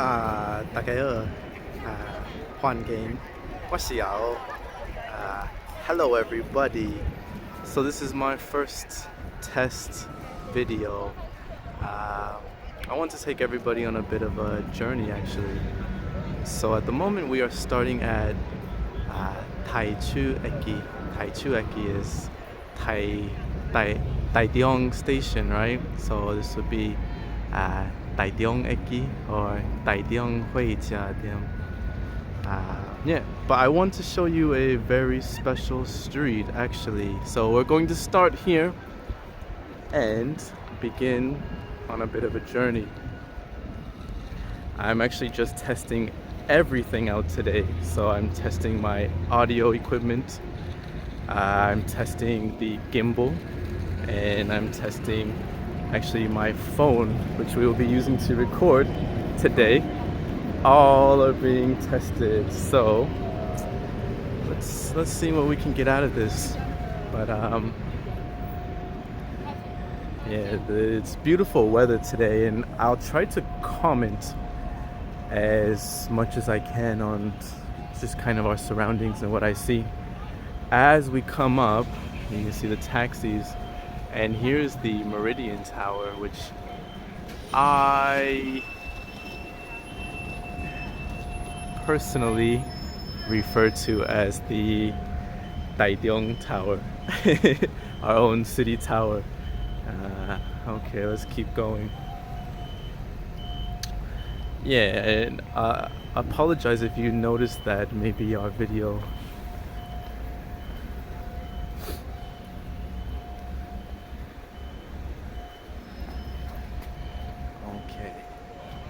大家好，欢迎，我是瑶. Hello everybody. So this is my first test video. I want to take everybody on a bit of a journey actually. So at the moment we are starting at Taichung. Taichung is Taitiong station, right? So this would be Taitiong or Taitiong Huijia. Yeah, but I want to show you a very special street actually. So we're going to start here and begin on a bit of a journey. I'm actually just testing everything out today. So I'm testing my audio equipment, I'm testing the gimbal, and I'm testing actually my phone, which we will be using to record today. All are being tested, so let's see what we can get out of this. But yeah, it's beautiful weather today, and I'll try to comment as much as I can on just kind of our surroundings and what I see. As we come up, you can see the taxis, and here's the Meridian Tower, which I personally refer to as the Taitiong Tower, our own city tower. Okay, let's keep going. Yeah, and apologize if you noticed that maybe our video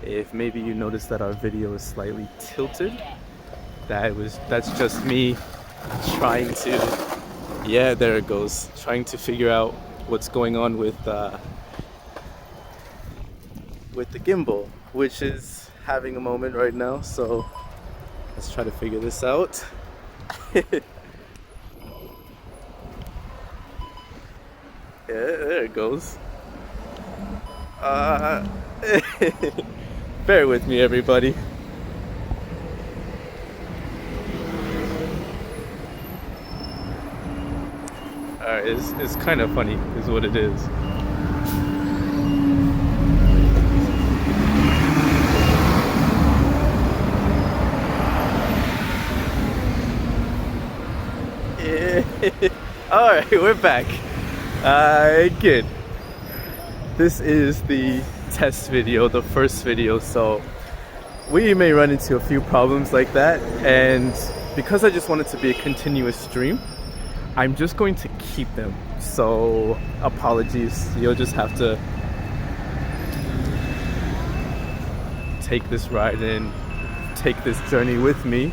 if maybe you noticed that our video is slightly tilted. That's just me trying to, yeah, there it goes, trying to figure out what's going on with the gimbal, which is having a moment right now, so let's try to figure this out. Yeah, there it goes. Bear with me, everybody. Alright, it's kind of funny, is what it is. Alright, we're back. Good. This is the test video, the first video, so we may run into a few problems like that, and because I just want it to be a continuous stream, I'm just going to keep them. So apologies, you'll just have to take this ride and take this journey with me.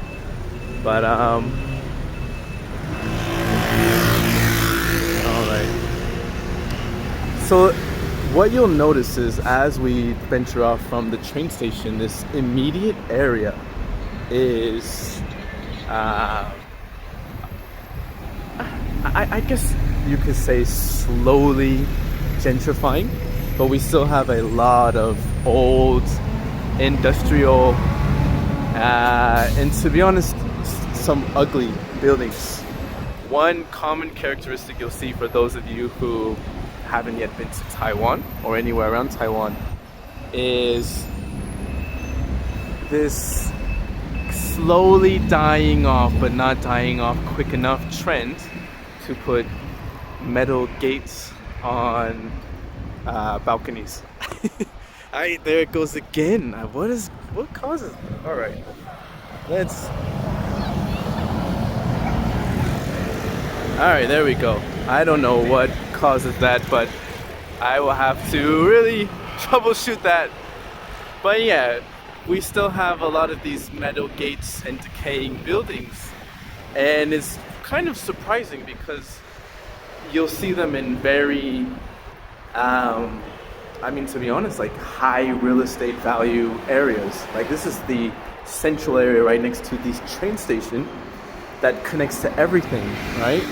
But alright. So what you'll notice is as we venture off from the train station, this immediate area is I guess you could say slowly gentrifying, but we still have a lot of old industrial and, to be honest, some ugly buildings. One common characteristic you'll see for those of you who haven't yet been to Taiwan or anywhere around Taiwan is this slowly dying off but not dying off quick enough trend to put metal gates on balconies. There it goes again. What causes that? All right, all right, there we go. I don't know what causes that, but I will have to really troubleshoot that. But yeah, we still have a lot of these metal gates and decaying buildings, and it's kind of surprising because you'll see them in very to be honest, like high real estate value areas. Like this is the central area right next to the train station that connects to everything, right?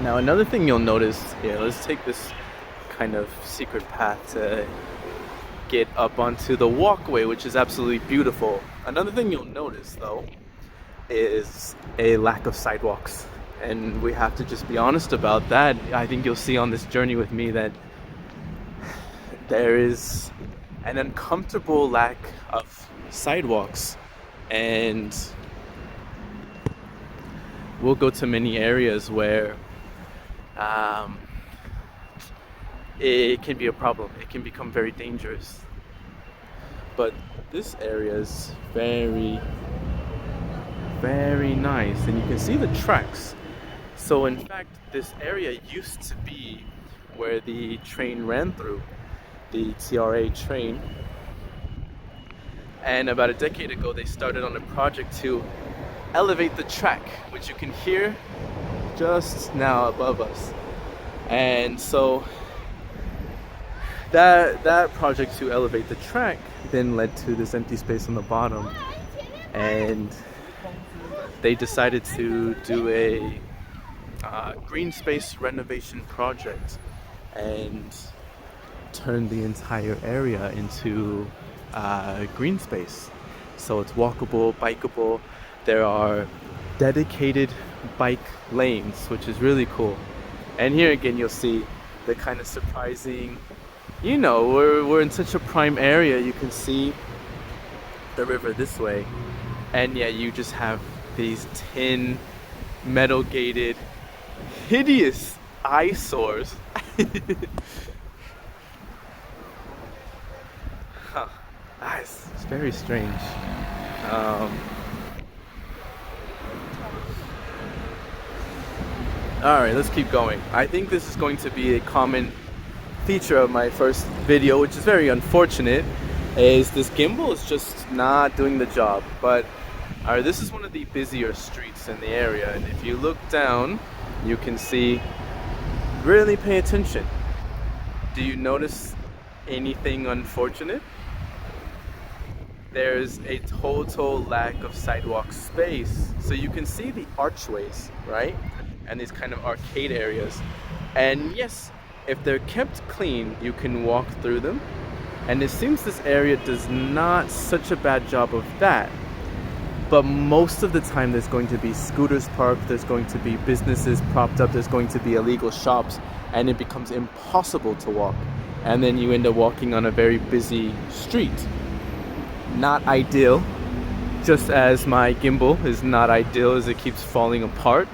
Now another thing you'll notice here, let's take this kind of secret path to get up onto the walkway, which is absolutely beautiful. Another thing you'll notice though is a lack of sidewalks, and we have to just be honest about that. I think you'll see on this journey with me that there is an uncomfortable lack of sidewalks, and we'll go to many areas where it can be a problem. It can become very dangerous. But this area is very, very nice, and you can see the tracks. So in fact, this area used to be where the train ran through, the TRA train. And about a decade ago, they started on a project to elevate the track, which you can hear just now above us. And so that project to elevate the track then led to this empty space on the bottom, and they decided to do a green space renovation project and turn the entire area into green space. So it's walkable, bikeable. There are dedicated bike lanes, which is really cool. And here again, you'll see the kind of surprising, we're in such a prime area. You can see the river this way, and yeah, you just have these tin metal gated hideous eyesores. Huh. It's very strange. Alright, let's keep going. I think this is going to be a common feature of my first video, which is very unfortunate, is this gimbal is just not doing the job. But this is one of the busier streets in the area, and if you look down, you can see, really pay attention. Do you notice anything unfortunate? There's a total lack of sidewalk space. So you can see the archways, right? And these kind of arcade areas. And yes, if they're kept clean, you can walk through them. And it seems this area does not such a bad job of that. But most of the time there's going to be scooters parked, there's going to be businesses propped up, there's going to be illegal shops, and it becomes impossible to walk. And then you end up walking on a very busy street. Not ideal, just as my gimbal is not ideal as it keeps falling apart.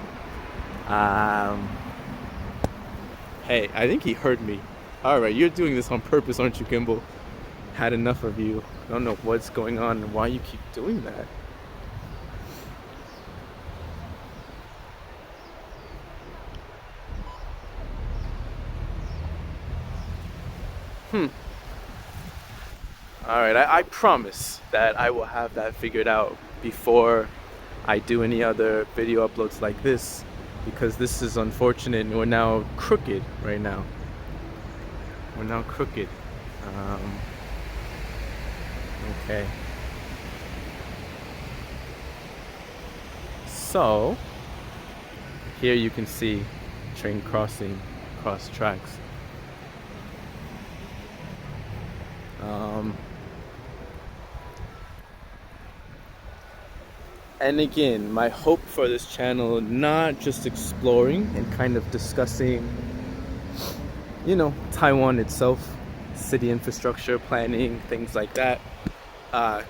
Hey, I think he heard me. Alright, you're doing this on purpose, aren't you, gimbal? Had enough of you. I don't know what's going on and why you keep doing that. Alright, I promise that I will have that figured out before I do any other video uploads like this, because this is unfortunate and we're now crooked right now. We're now crooked. Okay. So, here you can see train crossing across tracks. And again, my hope for this channel, not just exploring and kind of discussing, Taiwan itself, city infrastructure, planning, things like that,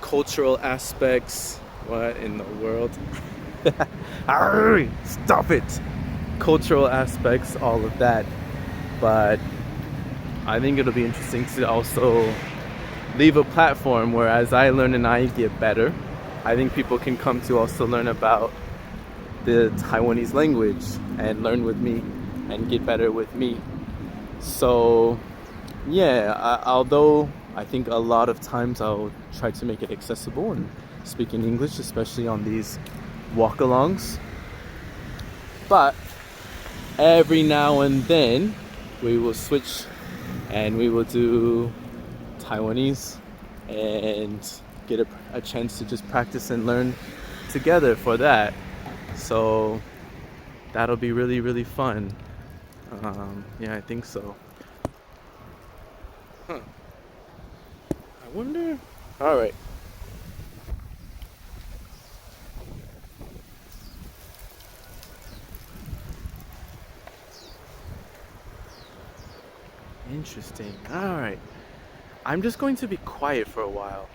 cultural aspects, what in the world? Stop it! Cultural aspects, all of that. But I think it'll be interesting to also leave a platform where as I learn and I get better, I think people can come to also learn about the Taiwanese language and learn with me and get better with me. So yeah, although I think a lot of times I'll try to make it accessible and speak in English, especially on these walk-alongs, but every now and then we will switch and we will do Taiwanese and get a chance to just practice and learn together for that. So that'll be really, really fun. Yeah, I think so. wonder. All right. Interesting. All right. I'm just going to be quiet for a while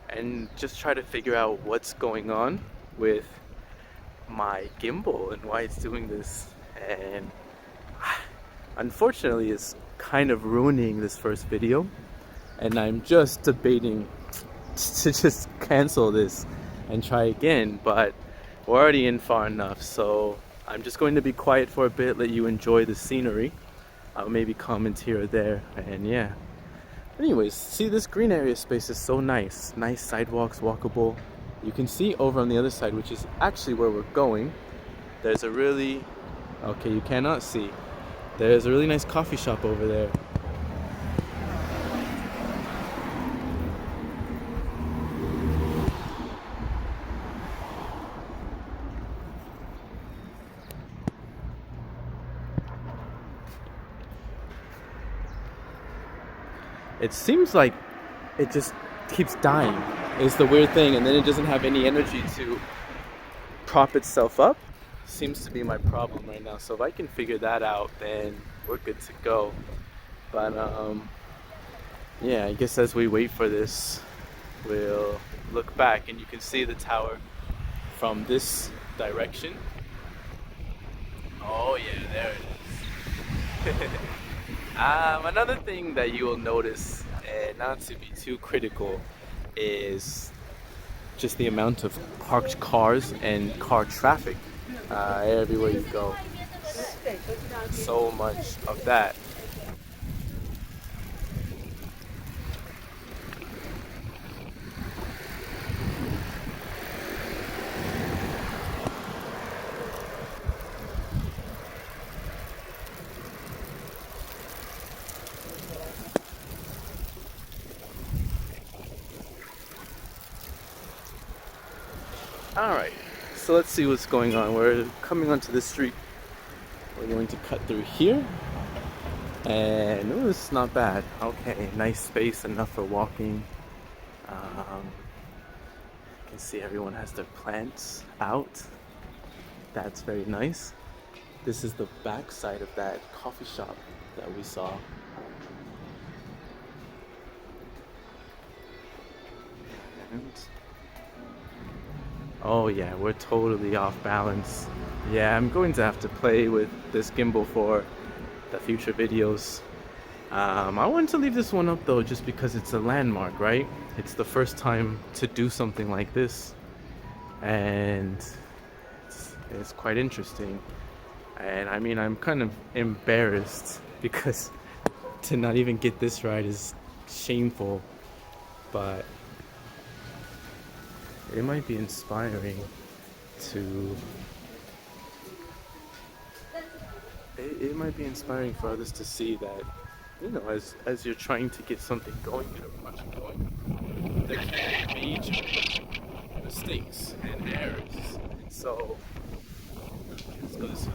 and just try to figure out what's going on with my gimbal and why it's doing this. And unfortunately, it's kind of ruining this first video. And I'm just debating to just cancel this and try again, but we're already in far enough, so I'm just going to be quiet for a bit, let you enjoy the scenery. I'll maybe comment here or there, and yeah. Anyways, see, this green area space is so nice. Nice sidewalks, walkable. You can see over on the other side, which is actually where we're going, there's a really, okay, you cannot see. There's a really nice coffee shop over there. It seems like it just keeps dying. It's the weird thing, and then it doesn't have any energy to prop itself up. Seems to be my problem right now. So if I can figure that out, then we're good to go. But yeah, I guess as we wait for this, we'll look back and you can see the tower from this direction. Oh yeah, there it is. Another thing that you will notice, and not to be too critical, is just the amount of parked cars and car traffic everywhere you go. So much of that. Alright, so let's see what's going on. We're coming onto the street. We're going to cut through here. And oh, it's not bad. Okay, nice space, enough for walking. You can see everyone has their plants out. That's very nice. This is the back side of that coffee shop that we saw. And oh yeah, we're totally off balance. Yeah, I'm going to have to play with this gimbal for the future videos. I wanted to leave this one up though just because it's a landmark, right? It's the first time to do something like this, and it's quite interesting. And I mean, I'm kind of embarrassed because to not even get this right is shameful, but it might be inspiring to it might be inspiring for others to see that, you know, as you're trying to get something going, get a project going, there can be major mistakes and errors. So let's go this way.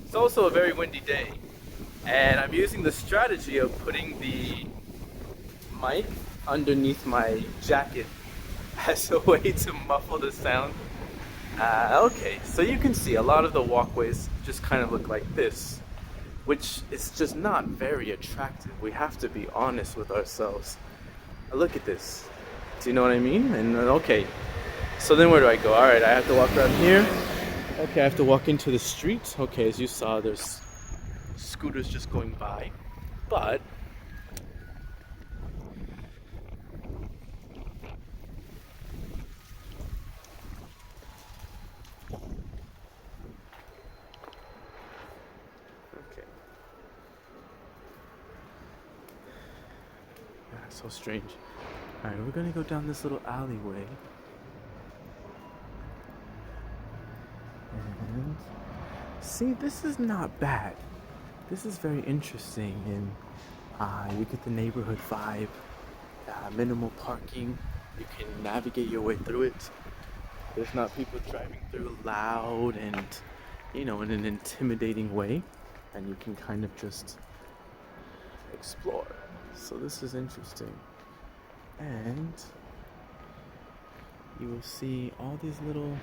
It's also a very windy day, and I'm using the strategy of putting the mic underneath my jacket as a way to muffle the sound. Okay, so you can see a lot of the walkways just kind of look like this, which is just not very attractive. We have to be honest with ourselves. Look at this. Do you know what I mean? And okay, so then where do I go? All right, I have to walk around here. Okay, I have to walk into the street. Okay, as you saw, there's scooters just going by, but okay. Yeah, so strange. All right, we're gonna go down this little alleyway. And see, this is not bad. This is very interesting, and you get the neighborhood vibe. Minimal parking. You can navigate your way through it. There's not people driving through loud and, you know, in an intimidating way. And you can kind of just explore. So this is interesting. And you will see all these little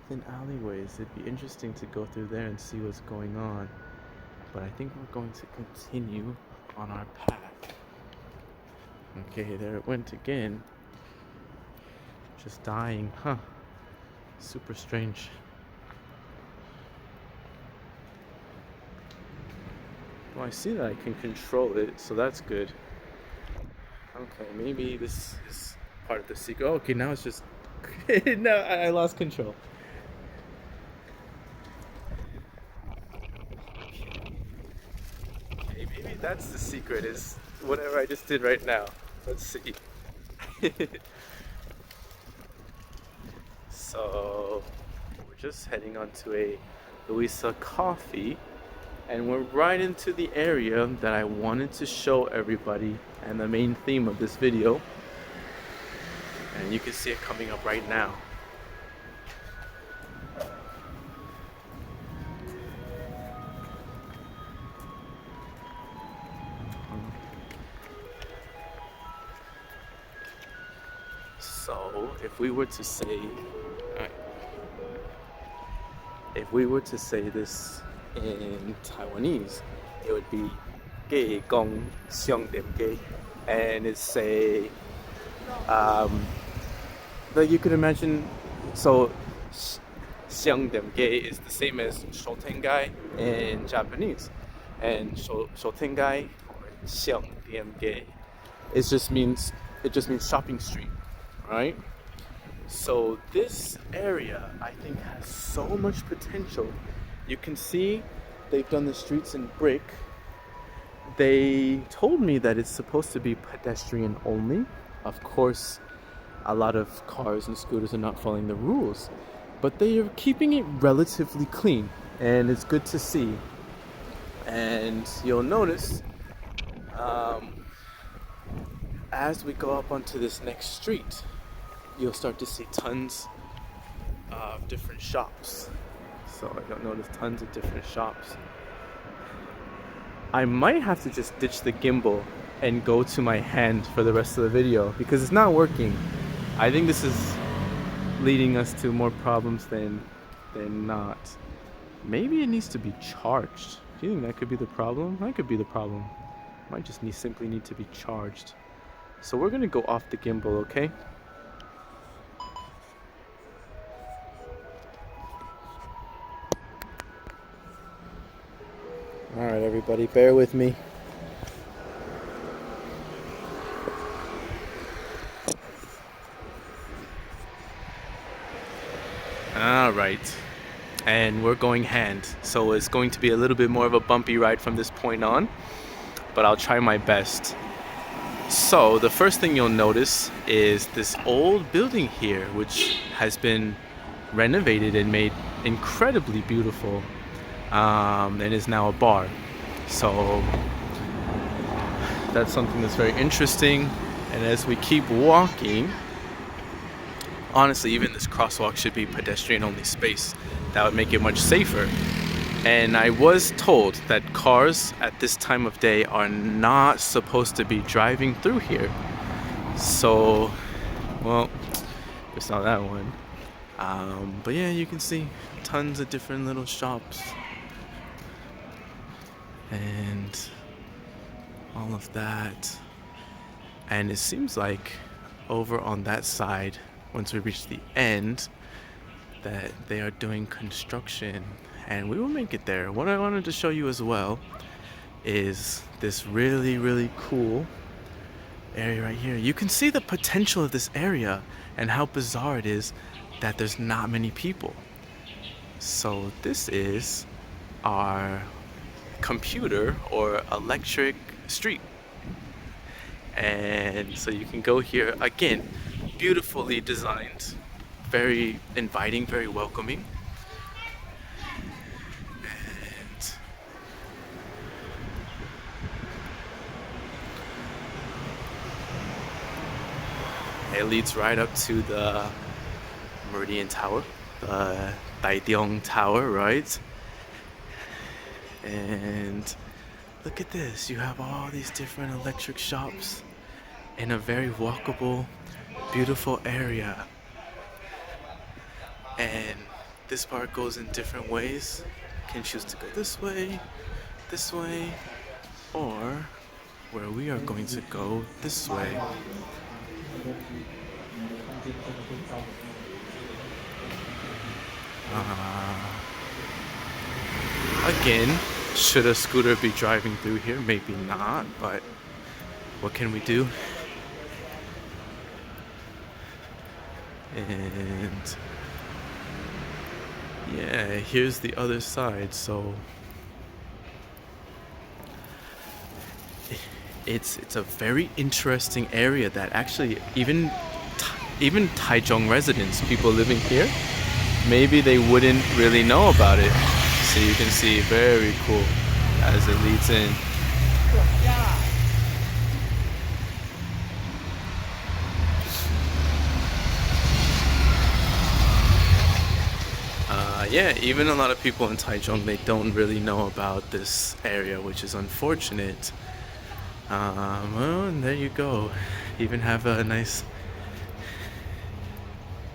thin alleyways. It'd be interesting to go through there and see what's going on. But I think we're going to continue on our path. Okay, there it went again. Just dying, huh? Super strange. Well, I see that I can control it, so that's good. Okay, maybe this is part of the secret. Oh, okay, now it's just... no, I lost control. Okay, maybe that's the secret, is whatever I just did right now. Let's see. So, we're just heading onto a Louisa coffee, and we're right into the area that I wanted to show everybody and the main theme of this video. And you can see it coming up right now. So, if we were to say this in Taiwanese, it would be "Gei Gong Xiong Dem Gei," and it's a that you could imagine. So, Xiong Dem Gei is the same as Shotengai in Japanese, and Shotengai or Xiong Dem Gei it just means shopping street, right? So this area, I think, has so much potential. You can see they've done the streets in brick. They told me that it's supposed to be pedestrian only. Of course, a lot of cars and scooters are not following the rules, but they are keeping it relatively clean, and it's good to see. And you'll notice as we go up onto this next street, you'll start to see tons of different shops. So you'll notice tons of different shops. I might have to just ditch the gimbal and go to my hand for the rest of the video because it's not working. I think this is leading us to more problems than not. Maybe it needs to be charged. Do you think that could be the problem? That could be the problem. Might just simply need to be charged. So we're gonna go off the gimbal, okay? Alright everybody, bear with me. Alright, and we're going hand, so it's going to be a little bit more of a bumpy ride from this point on, but I'll try my best. So the first thing you'll notice is this old building here, which has been renovated and made incredibly beautiful, and is now a bar. So that's something that's very interesting. And as we keep walking, honestly, even this crosswalk should be pedestrian only space. That would make it much safer. And I was told that cars at this time of day are not supposed to be driving through here. So, well, we saw that one. But yeah, you can see tons of different little shops and all of that. And it seems like over on that side, once we reach the end, that they are doing construction, and we will make it there. What I wanted to show you as well is this really, really cool area right here. You can see the potential of this area and how bizarre it is that there's not many people. So this is our computer or electric street. And so you can go here again, beautifully designed, very inviting, very welcoming. It leads right up to the Meridian Tower, the Taitiong Tower, right? And look at this, you have all these different electric shops, in a very walkable, beautiful area. And this part goes in different ways. You can choose to go this way, or where we are going to go this way. Again, should a scooter be driving through here? Maybe not, but what can we do? And yeah, here's the other side. So it's a very interesting area that actually even Taichung residents, people living here, maybe they wouldn't really know about it. So you can see, very cool as it leads in. Yeah, even a lot of people in Taichung, they don't really know about this area, which is unfortunate. Well, and there you go. Even have a nice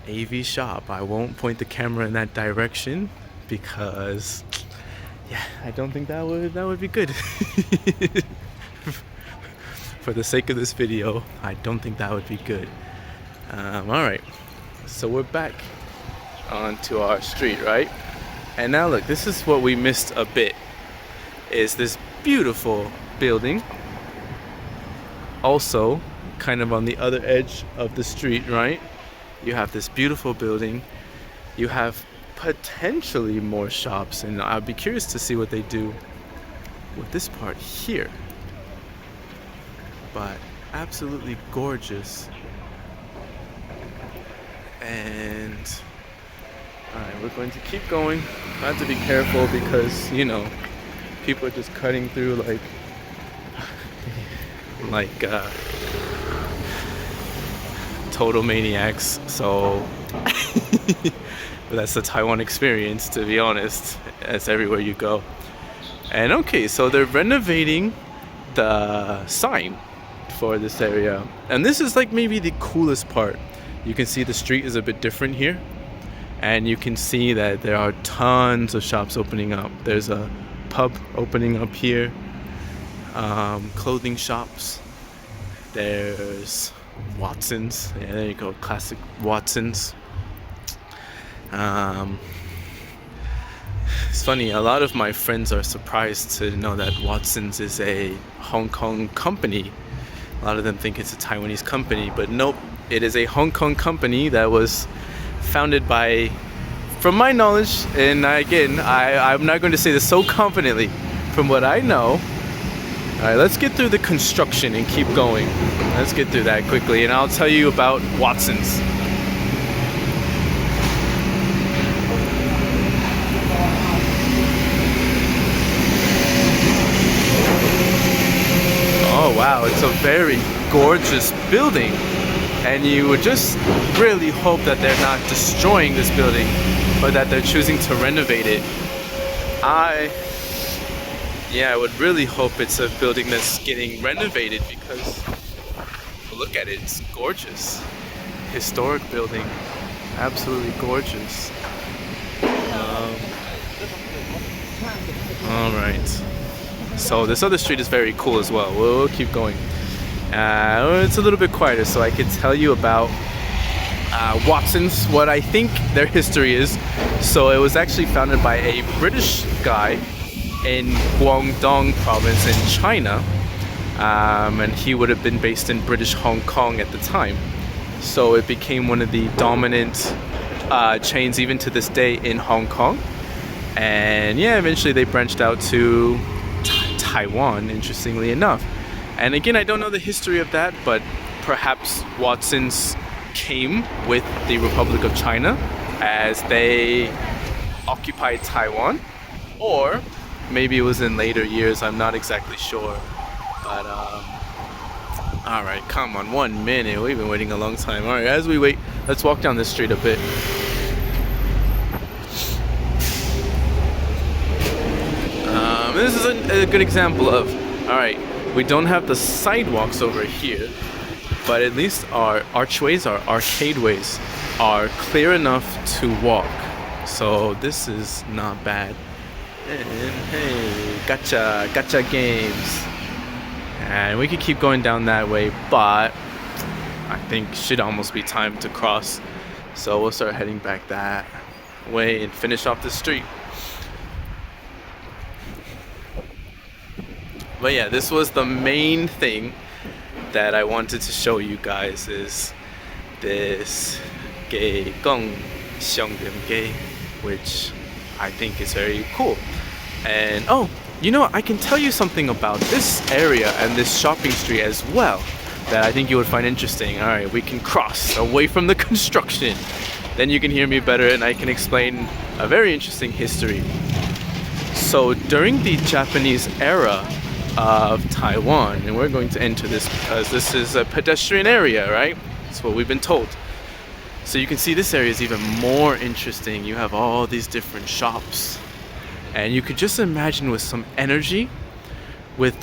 AV shop. I won't point the camera in that direction because, yeah, I don't think that would be good. For the sake of this video, I don't think that would be good. All right, so we're back onto our street, right? And now look, this is what we missed a bit, is this beautiful building. Also, kind of on the other edge of the street, right? You have this beautiful building. You have potentially more shops, and I'll be curious to see what they do with this part here. But absolutely gorgeous. And alright, we're going to keep going. I have to be careful because, you know, people are just cutting through like total maniacs. So but that's the Taiwan experience, to be honest. It's everywhere you go. And okay, so they're renovating the sign for this area. And this is like maybe the coolest part. You can see the street is a bit different here. And you can see that there are tons of shops opening up. There's a pub opening up here. Clothing shops. There's Watson's. Yeah, there you go. Classic Watson's. It's funny, a lot of my friends are surprised to know that Watson's is a Hong Kong company. A lot of them think it's a Taiwanese company, but nope, it is a Hong Kong company that was founded by, from my knowledge, and again, I'm not going to say this so confidently, from what I know. Alright, let's get through the construction and keep going. Let's get through that quickly, and I'll tell you about Watson's. Oh wow, it's a very gorgeous building. And you would just really hope that they're not destroying this building, but that they're choosing to renovate it. I would really hope it's a building that's getting renovated because look at it, it's gorgeous. Historic building, absolutely gorgeous. All right. So this other street is very cool as well. We'll keep going. It's a little bit quieter, so I can tell you about Watson's, what I think their history is. So it was actually founded by a British guy in Guangdong province in China, and he would have been based in British Hong Kong at the time. So it became one of the dominant chains even to this day in Hong Kong. And yeah, eventually they branched out to Taiwan, interestingly enough. And again, I don't know the history of that, but perhaps Watson's came with the Republic of China as they occupied Taiwan, or maybe it was in later years, I'm not exactly sure. But all right, come on, 1 minute, we've been waiting a long time. All right, as we wait, let's walk down this street a bit. This is a good example of, all right, we don't have the sidewalks over here, but at least our archways, our arcadeways, are clear enough to walk. So this is not bad. And hey, gacha games. And we could keep going down that way, but I think should almost be time to cross. So we'll start heading back that way and finish off the street. But yeah, this was the main thing that I wanted to show you guys, is this gay gong xiongdim gay, which I think is very cool. And oh, you know, I can tell you something about this area and this shopping street as well that I think you would find interesting. All right, we can cross away from the construction. Then you can hear me better and I can explain a very interesting history. So during the Japanese era of Taiwan, and we're going to enter this because this is a pedestrian area, right? That's what we've been told. So you can see this area is even more interesting. You have all these different shops, and you could just imagine with some energy, with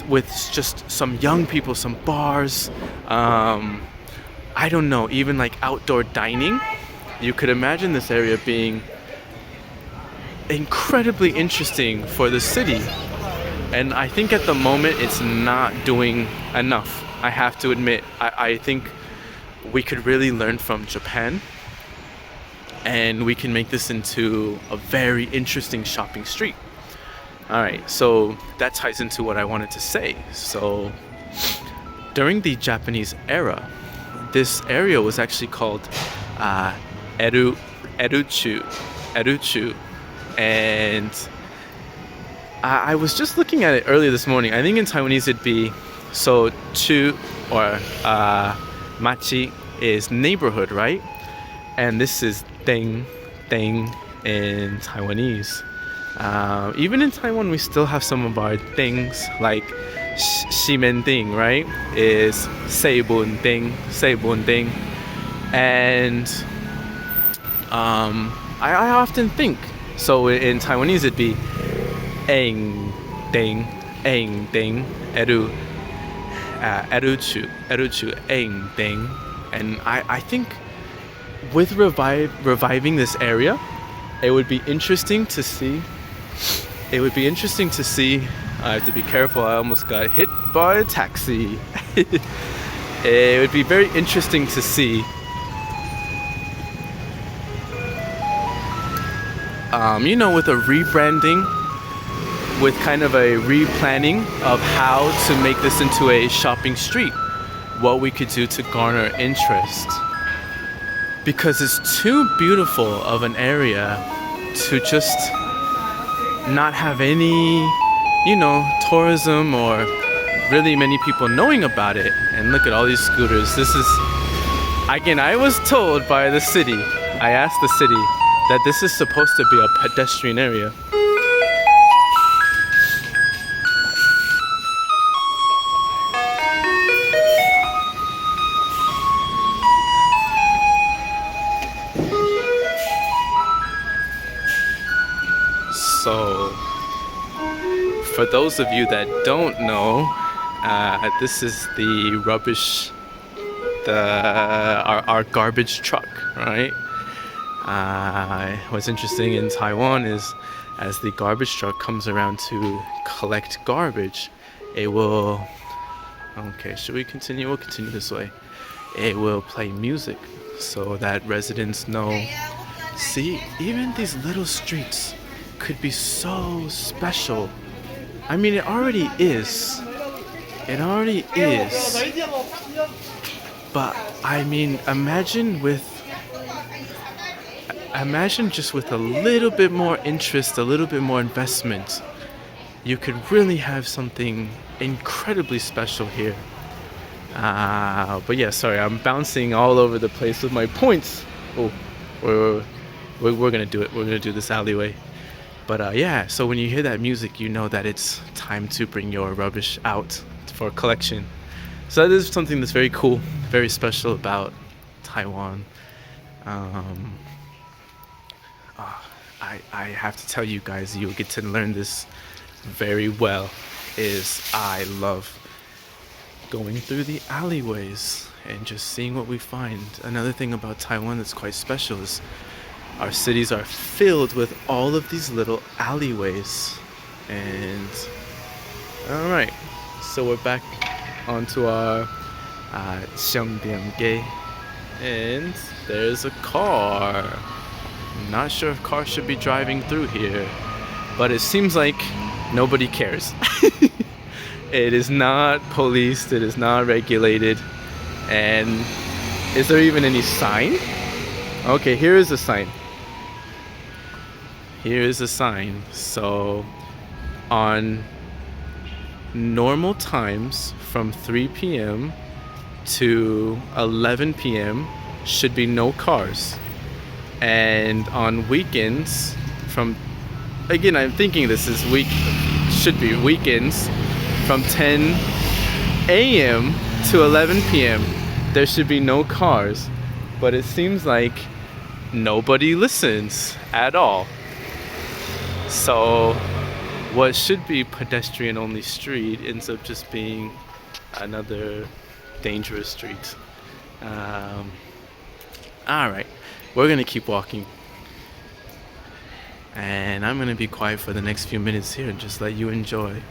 just some young people, some bars, I don't know, even like outdoor dining. You could imagine this area being incredibly interesting for the city. And I think at the moment it's not doing enough. I have to admit, I think we could really learn from Japan, and we can make this into a very interesting shopping street. Alright, so that ties into what I wanted to say. So during the Japanese era, this area was actually called Eruchu, and I was just looking at it earlier this morning. I think in Taiwanese it'd be, so chu or machi is neighborhood, right? And this is deng in Taiwanese. Even in Taiwan, we still have some of our things, like shimen ding, right? Is seibun ding. And I often think, so in Taiwanese it'd be eng ding, eruchu, eng ding. And I think with reviving this area, it would be interesting to see. I have to be careful, I almost got hit by a taxi. It would be very interesting to see with a rebranding, with kind of a replanning of how to make this into a shopping street, what we could do to garner interest. Because it's too beautiful of an area to just not have any, tourism or really many people knowing about it. And look at all these scooters. This is, again, I was told by the city, I asked the city, that this is supposed to be a pedestrian area. So, for those of you that don't know, this is the rubbish, our garbage truck, right? What's interesting in Taiwan is, as the garbage truck comes around to collect garbage, it will, okay, should we continue? We'll continue this way. It will play music so that residents know, see, even these little streets could be so special. I mean, it already is. But I mean, imagine just with a little bit more interest, a little bit more investment, you could really have something incredibly special here. But yeah, sorry, I'm bouncing all over the place with my points. Oh, we're gonna do it. We're gonna do this alleyway. But yeah, so when you hear that music, you know that it's time to bring your rubbish out for collection. So that is something that's very cool, very special about Taiwan. I have to tell you guys, you'll get to learn this very well, is I love going through the alleyways and just seeing what we find. Another thing about Taiwan that's quite special is our cities are filled with all of these little alleyways. And alright, so we're back onto our Xiangdiangge, and there's a car. Not sure if cars should be driving through here, but it seems like nobody cares. It is not policed, it is not regulated. And is there even any sign? Okay, here is a sign. Here is a sign. So on normal times from 3 p.m. to 11 p.m. should be no cars. And on weekends from, again, I'm thinking this is should be weekends from 10 a.m. to 11 p.m. there should be no cars. But it seems like nobody listens at all. So what should be pedestrian only street ends up just being another dangerous street. Alright, we're gonna keep walking, and I'm gonna be quiet for the next few minutes here and just let you enjoy.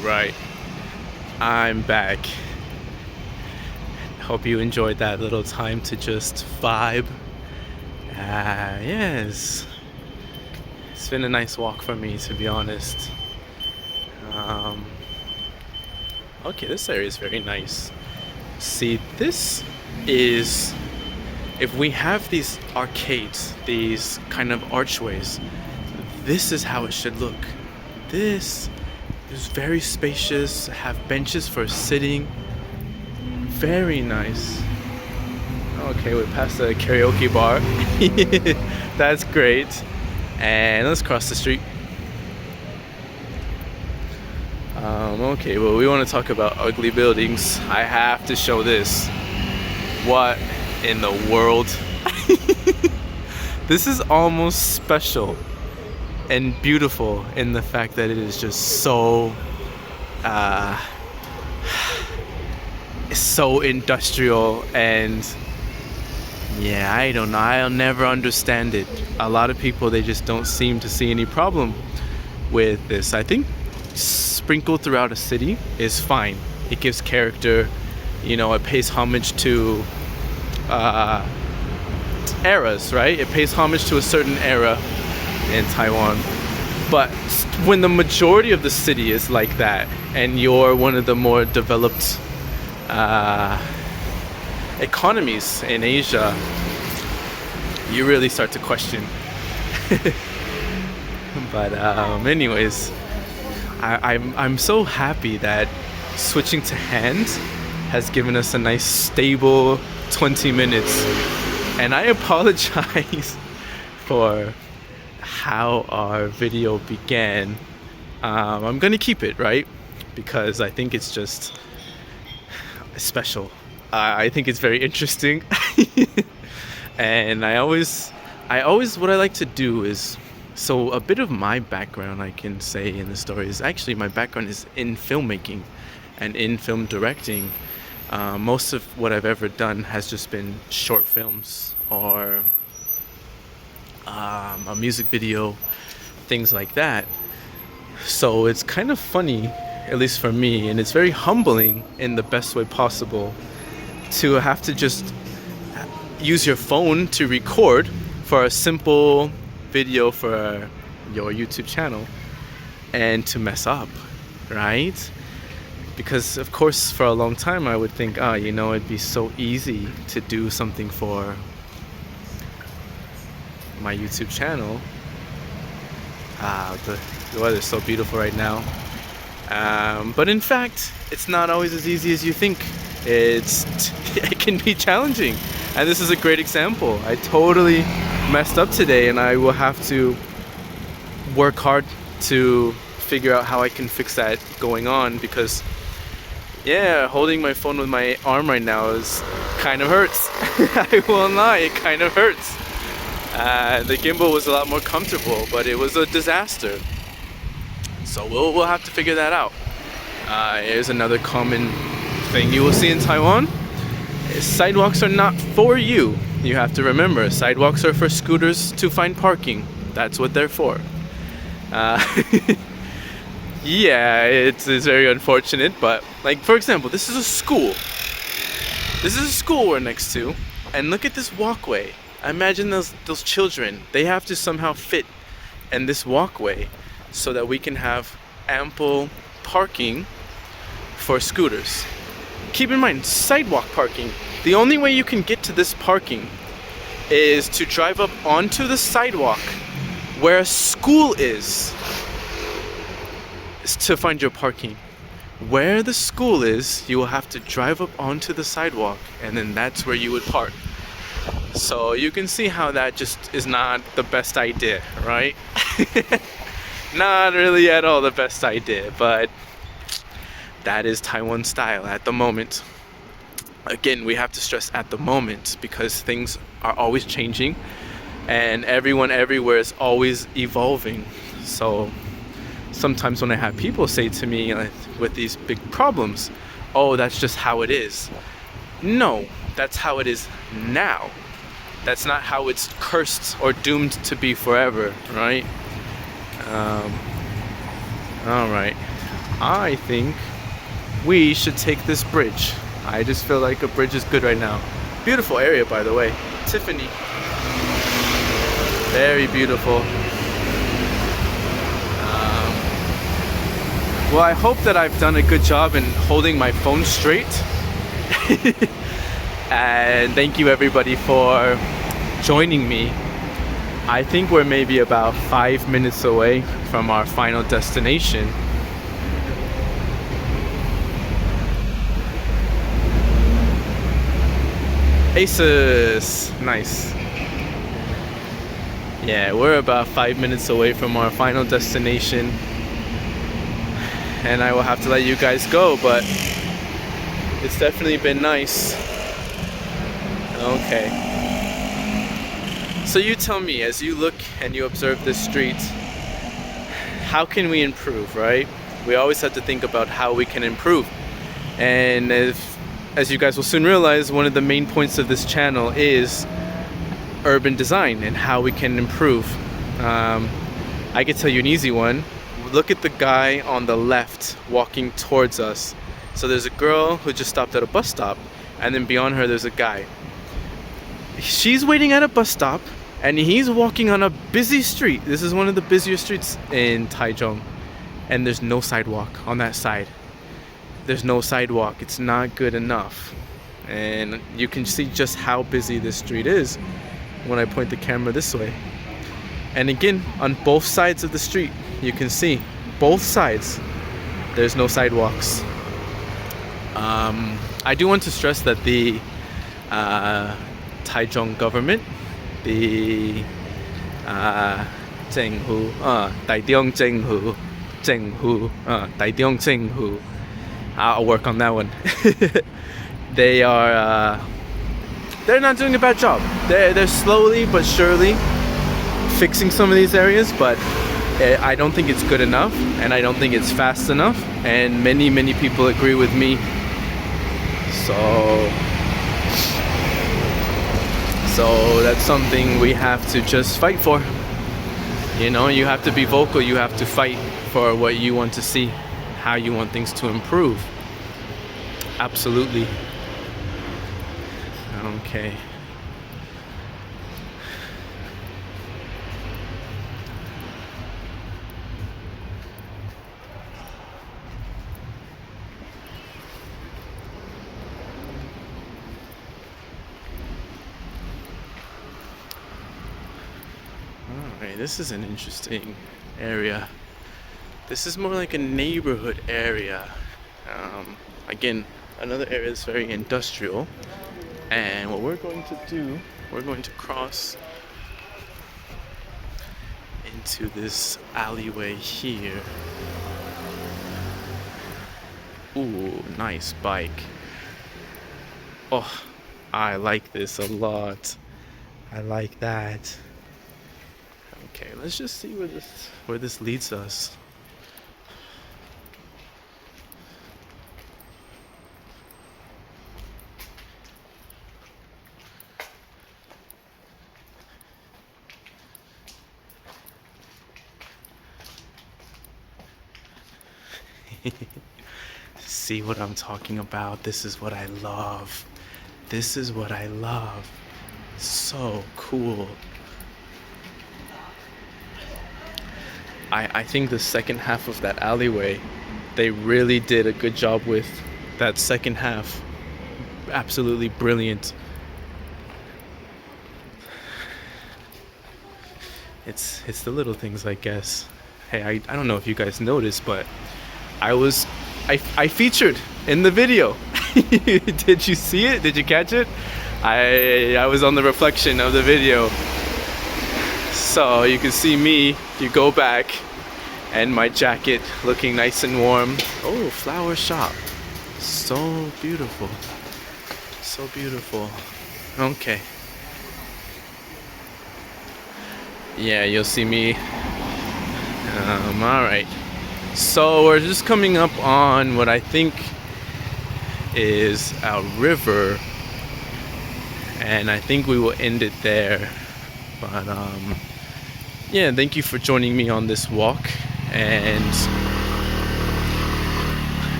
Alright, I'm back. Hope you enjoyed that little time to just vibe. Yes, it's been a nice walk for me, to be honest. Okay, this area is very nice. See, this is, if we have these arcades, these kind of archways, this is how it should look. This is very spacious, have benches for sitting. Very nice. Okay, we passed the karaoke bar. That's great. And let's cross the street. Okay, well, we want to talk about ugly buildings. I have to show this. What in the world? This is almost special and beautiful in the fact that it is just so so industrial, and yeah, I don't know, I'll never understand it. A lot of people, they just don't seem to see any problem with this. I think sprinkled throughout a city is fine. It gives character, you know, it pays homage to eras, right? It pays homage to a certain era in Taiwan. But when the majority of the city is like that, and you're one of the more developed economies in Asia, you really start to question. But anyways, I'm so happy that switching to hand has given us a nice stable 20 minutes. And I apologize for how our video began. I'm gonna keep it, right? Because I think it's just special. I think it's very interesting. And I always, what I like to do is, so a bit of my background I can say in the story is actually my background is in filmmaking and in film directing. Most of what I've ever done has just been short films or a music video, things like that. So it's kind of funny, at least for me, and it's very humbling in the best way possible to have to just use your phone to record for a simple video for your YouTube channel and to mess up, right? Because of course for a long time I would think, it'd be so easy to do something for my YouTube channel. The weather's so beautiful right now. But in fact, it's not always as easy as you think. It can be challenging. And this is a great example. I totally messed up today and I will have to work hard to figure out how I can fix that going on, because holding my phone with my arm right now is kind of hurts. I won't lie, it kind of hurts. The gimbal was a lot more comfortable, but it was a disaster. So we'll have to figure that out. Here's another common thing you will see in Taiwan. Sidewalks are not for you. You have to remember, sidewalks are for scooters to find parking. That's what they're for. It's very unfortunate, but like, for example, this is a school. This is a school we're next to, and look at this walkway. Imagine those children. They have to somehow fit in this walkway so that we can have ample parking for scooters. Keep in mind, sidewalk parking. The only way you can get to this parking is to drive up onto the sidewalk where a school is to find your parking. Where the school is, you will have to drive up onto the sidewalk, and then that's where you would park. So you can see how that just is not the best idea, right? Not really at all the best idea, but that is Taiwan style at the moment. Again, we have to stress at the moment, because things are always changing and everyone everywhere is always evolving. So sometimes when I have people say to me with these big problems, oh, that's just how it is. No, that's how it is now. That's not how it's cursed or doomed to be forever, right? Alright, I think we should take this bridge. I just feel like a bridge is good right now. Beautiful area, by the way. Tiffany. Very beautiful. Well, I hope that I've done a good job in holding my phone straight. And thank you everybody for joining me. I think we're maybe about 5 minutes away from our final destination. Aces! Nice. Yeah, we're about 5 minutes away from our final destination. And I will have to let you guys go, but it's definitely been nice. Okay. So you tell me, as you look and you observe this street, how can we improve, right? We always have to think about how we can improve. And as you guys will soon realize, one of the main points of this channel is urban design and how we can improve. I can tell you an easy one. Look at the guy on the left walking towards us. So there's a girl who just stopped at a bus stop, and then beyond her there's a guy. She's waiting at a bus stop and he's walking on a busy street. This is one of the busier streets in Taichung, and there's no sidewalk on that side. There's no sidewalk. It's not good enough. And you can see just how busy this street is when I point the camera this way. And again, on both sides of the street, you can see both sides, there's no sidewalks. I do want to stress that the Taichung government, the Taitiong Taitiong, I'll work on that one. They are they're not doing a bad job. They're slowly but surely fixing some of these areas, but I don't think it's good enough, and I don't think it's fast enough, and many people agree with me. So that's something we have to just fight for. You know, you have to be vocal, you have to fight for what you want to see, how you want things to improve. Absolutely. Okay. Alright, this is an interesting area. This is more like a neighborhood area. Again, another area that's very industrial. And what we're going to do, we're going to cross into this alleyway here. Ooh, nice bike. Oh, I like this a lot. I like that. Okay, let's just see where this leads us. See what I'm talking about? This is what I love. This is what I love. So cool. I think the second half of that alleyway, they really did a good job with that second half. Absolutely brilliant. It's the little things, I guess. Hey, I don't know if you guys noticed, but I featured in the video. Did you see it? Did you catch it? I was on the reflection of the video. So you can see me, you go back, and my jacket looking nice and warm. Oh, flower shop. So beautiful. So beautiful. Okay. Yeah, you'll see me. Alright. So we're just coming up on what I think is a river, and I think we will end it there. But yeah, thank you for joining me on this walk. And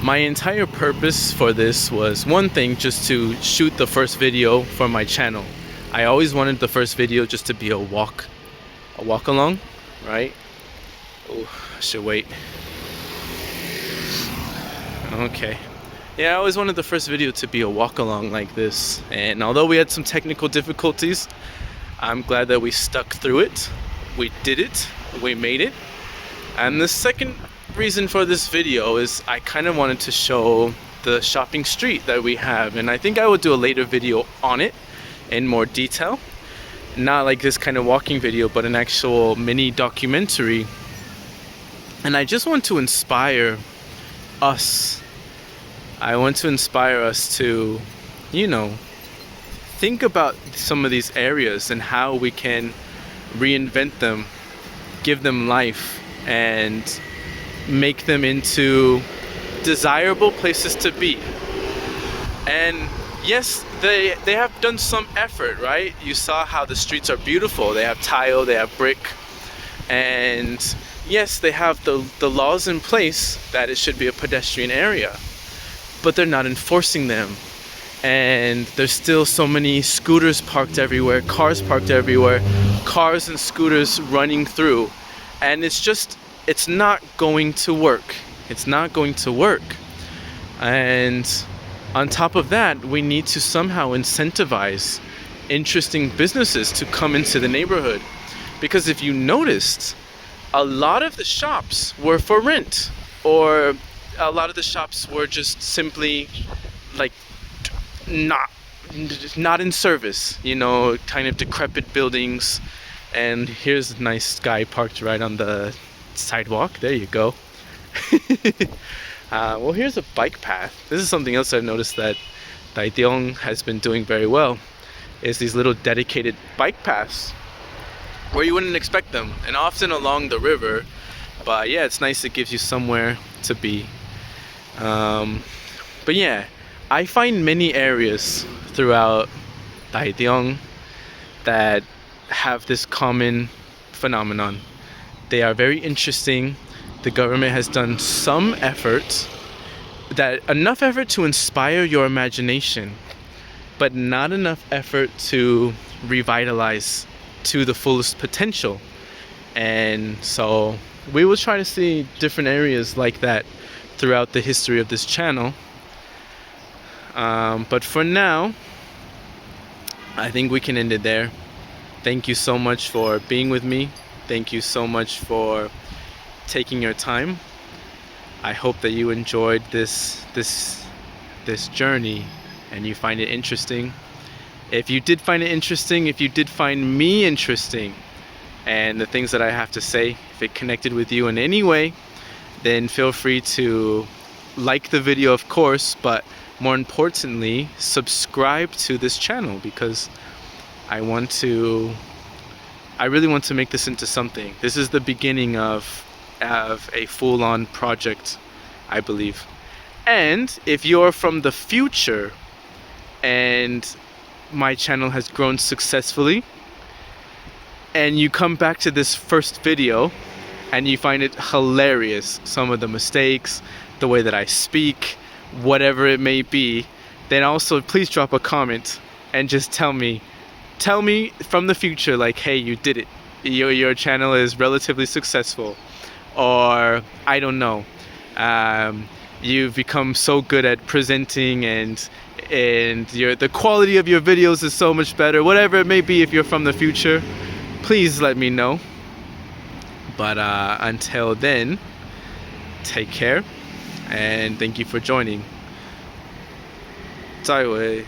my entire purpose for this was one thing, just to shoot the first video for my channel. I always wanted the first video just to be a walk along, right? Oh, I should wait. Okay. Yeah, I always wanted the first video to be a walk along like this. And although we had some technical difficulties, I'm glad that we stuck through it. We did it. We made it. And the second reason for this video is I kind of wanted to show the shopping street that we have. And I think I will do a later video on it in more detail. Not like this kind of walking video, but an actual mini documentary. And I just want to inspire us. I want to inspire us to, you know, think about some of these areas and how we can reinvent them, give them life, and make them into desirable places to be. And yes, they have done some effort, right? You saw how the streets are beautiful. They have tile, they have brick, and yes, they have the laws in place that it should be a pedestrian area, but they're not enforcing them. And there's still so many scooters parked everywhere, cars parked everywhere, cars and scooters running through. And it's not going to work. It's not going to work. And on top of that, we need to somehow incentivize interesting businesses to come into the neighborhood. Because if you noticed, a lot of the shops were for rent, or a lot of the shops were just simply like not not in service, you know, kind of decrepit buildings. And here's a nice guy parked right on the sidewalk. There you go. Well, here's a bike path. This is something else I've noticed that Taitiong has been doing very well, is these little dedicated bike paths where you wouldn't expect them, and often along the river. But yeah, it's nice, it gives you somewhere to be. But yeah, I find many areas throughout Taitiong that have this common phenomenon. They are very interesting. The government has done some effort, enough effort to inspire your imagination, but not enough effort to revitalize to the fullest potential. And so we will try to see different areas like that throughout the history of this channel. But for now, I think we can end it there. Thank you so much for being with me. Thank you so much for taking your time. I hope that you enjoyed this journey and you find it interesting. If you did find it interesting, if you did find me interesting and the things that I have to say, if it connected with you in any way, then feel free to like the video, of course, but more importantly, subscribe to this channel, because I really want to make this into something. This is the beginning of a full-on project, I believe. And if you're from the future and my channel has grown successfully, and you come back to this first video and you find it hilarious, some of the mistakes, the way that I speak, whatever it may be, then also please drop a comment and just tell me from the future, like, hey, you did it, your channel is relatively successful, or I don't know, you've become so good at presenting and the quality of your videos is so much better, whatever it may be. If you're from the future, please let me know. But until then, take care and thank you for joining. 再会。